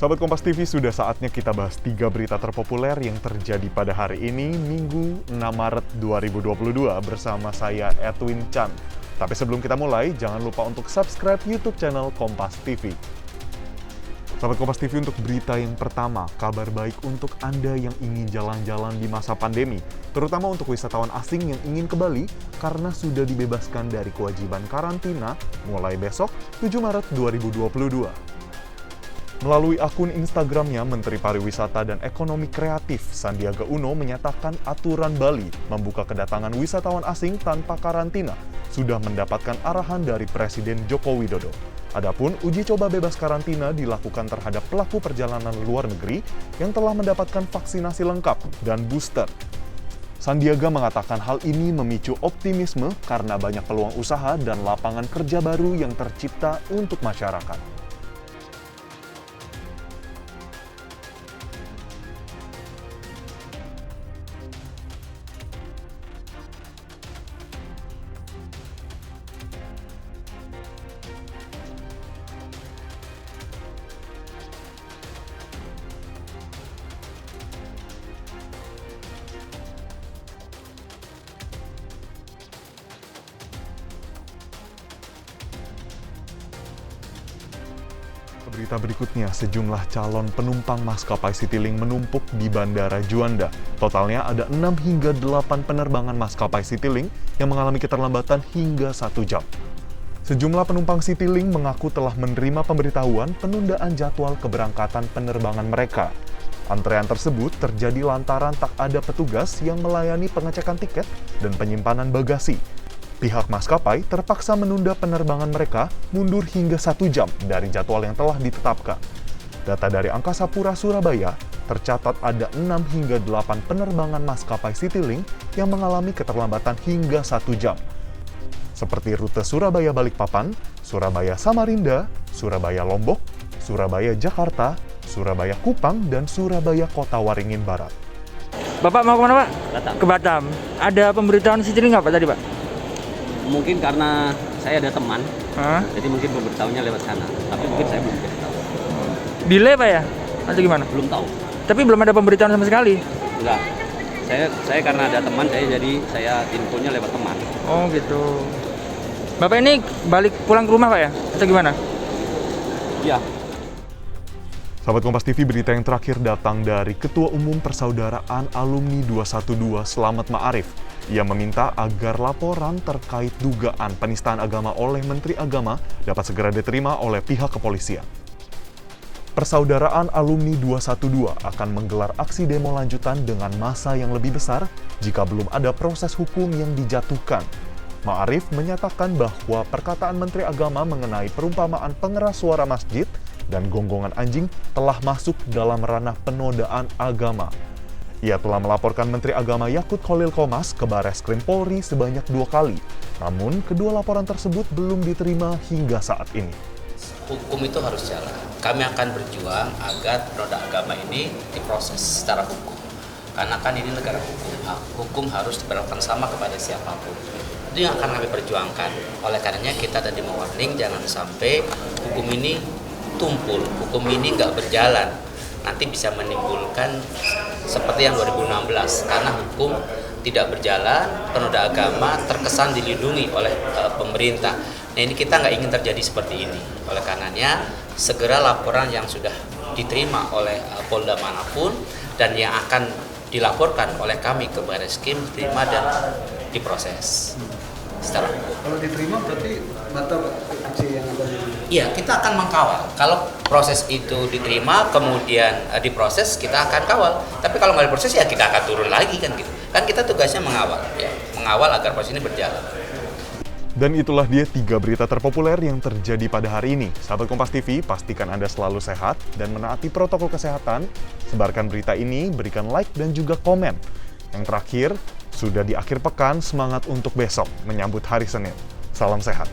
Sahabat Kompas TV, sudah saatnya kita bahas 3 berita terpopuler yang terjadi pada hari ini, Minggu 6 Maret 2022 bersama saya Edwin Chan. Tapi sebelum kita mulai, jangan lupa untuk subscribe YouTube channel Kompas TV. Sahabat Kompas TV, untuk berita yang pertama, kabar baik untuk Anda yang ingin jalan-jalan di masa pandemi, terutama untuk wisatawan asing yang ingin ke Bali karena sudah dibebaskan dari kewajiban karantina mulai besok 7 Maret 2022. Melalui akun Instagramnya, Menteri Pariwisata dan Ekonomi Kreatif Sandiaga Uno menyatakan aturan Bali membuka kedatangan wisatawan asing tanpa karantina sudah mendapatkan arahan dari Presiden Joko Widodo. Adapun uji coba bebas karantina dilakukan terhadap pelaku perjalanan luar negeri yang telah mendapatkan vaksinasi lengkap dan booster. Sandiaga mengatakan hal ini memicu optimisme karena banyak peluang usaha dan lapangan kerja baru yang tercipta untuk masyarakat. Berita berikutnya, sejumlah calon penumpang maskapai Citylink menumpuk di Bandara Juanda. Totalnya ada 6 hingga 8 penerbangan maskapai Citylink yang mengalami keterlambatan hingga 1 jam. Sejumlah penumpang Citylink mengaku telah menerima pemberitahuan penundaan jadwal keberangkatan penerbangan mereka. Antrean tersebut terjadi lantaran tak ada petugas yang melayani pengecekan tiket dan penyimpanan bagasi. Pihak maskapai terpaksa menunda penerbangan mereka mundur hingga 1 jam dari jadwal yang telah ditetapkan. Data dari Angkasa Pura Surabaya, tercatat ada 6 hingga 8 penerbangan maskapai Citylink yang mengalami keterlambatan hingga 1 jam. Seperti rute Surabaya Balikpapan, Surabaya Samarinda, Surabaya Lombok, Surabaya Jakarta, Surabaya Kupang, dan Surabaya Kota Waringin Barat. Bapak mau kemana, Pak? Batam. Ke Batam. Ada pemberitahuan Citylink nggak, Pak, tadi, Pak? Mungkin karena saya ada teman, jadi mungkin pemberitahunya lewat sana. Tapi mungkin saya belum tahu. Delay, Pak, ya? Atau gimana? Belum tahu. Tapi belum ada pemberitahuan sama sekali? Enggak. Saya karena ada teman, saya infonya lewat teman. Oh, gitu. Bapak ini balik pulang ke rumah, Pak, ya? Atau gimana? Iya. Sahabat Kompas TV, berita yang terakhir datang dari Ketua Umum Persaudaraan Alumni 212 Slamet Ma'arif. Ia meminta agar laporan terkait dugaan penistaan agama oleh Menteri Agama dapat segera diterima oleh pihak kepolisian. Persaudaraan Alumni 212 akan menggelar aksi demo lanjutan dengan massa yang lebih besar jika belum ada proses hukum yang dijatuhkan. Ma'arif menyatakan bahwa perkataan Menteri Agama mengenai perumpamaan pengeras suara masjid dan gonggongan anjing telah masuk dalam ranah penodaan agama. Ia telah melaporkan Menteri Agama Yakut Khalil Qomas ke Barreskrim Polri sebanyak 2 kali. Namun, kedua laporan tersebut belum diterima hingga saat ini. Hukum itu harus jalan. Kami akan berjuang agar penodaan agama ini diproses secara hukum. Karena kan ini negara hukum. Hukum harus diberlakukan sama kepada siapapun. Itu yang akan kami perjuangkan. Oleh karenanya kita tadi mewarning jangan sampai hukum ini tumpul, hukum ini nggak berjalan. Nanti bisa menimbulkan seperti yang 2016, karena hukum tidak berjalan, penodaan agama terkesan dilindungi oleh pemerintah. Nah, ini kita nggak ingin terjadi seperti ini. Oleh karenanya, segera laporan yang sudah diterima oleh Polda manapun dan yang akan dilaporkan oleh kami ke Barreskrim diterima dan diproses secara hukum. Kalau diterima berarti batal aksi yang ada di... Iya, kita akan mengkawal. Kalau proses itu diterima, kemudian diproses, kita akan kawal. Tapi kalau nggak diproses, ya kita akan turun lagi kan gitu. Kan kita tugasnya mengawal, ya, mengawal agar proses ini berjalan. Dan itulah dia 3 berita terpopuler yang terjadi pada hari ini. Sahabat Kompas TV, pastikan Anda selalu sehat dan menaati protokol kesehatan. Sebarkan berita ini, berikan like dan juga komen. Yang terakhir, sudah di akhir pekan, semangat untuk besok menyambut hari Senin. Salam sehat.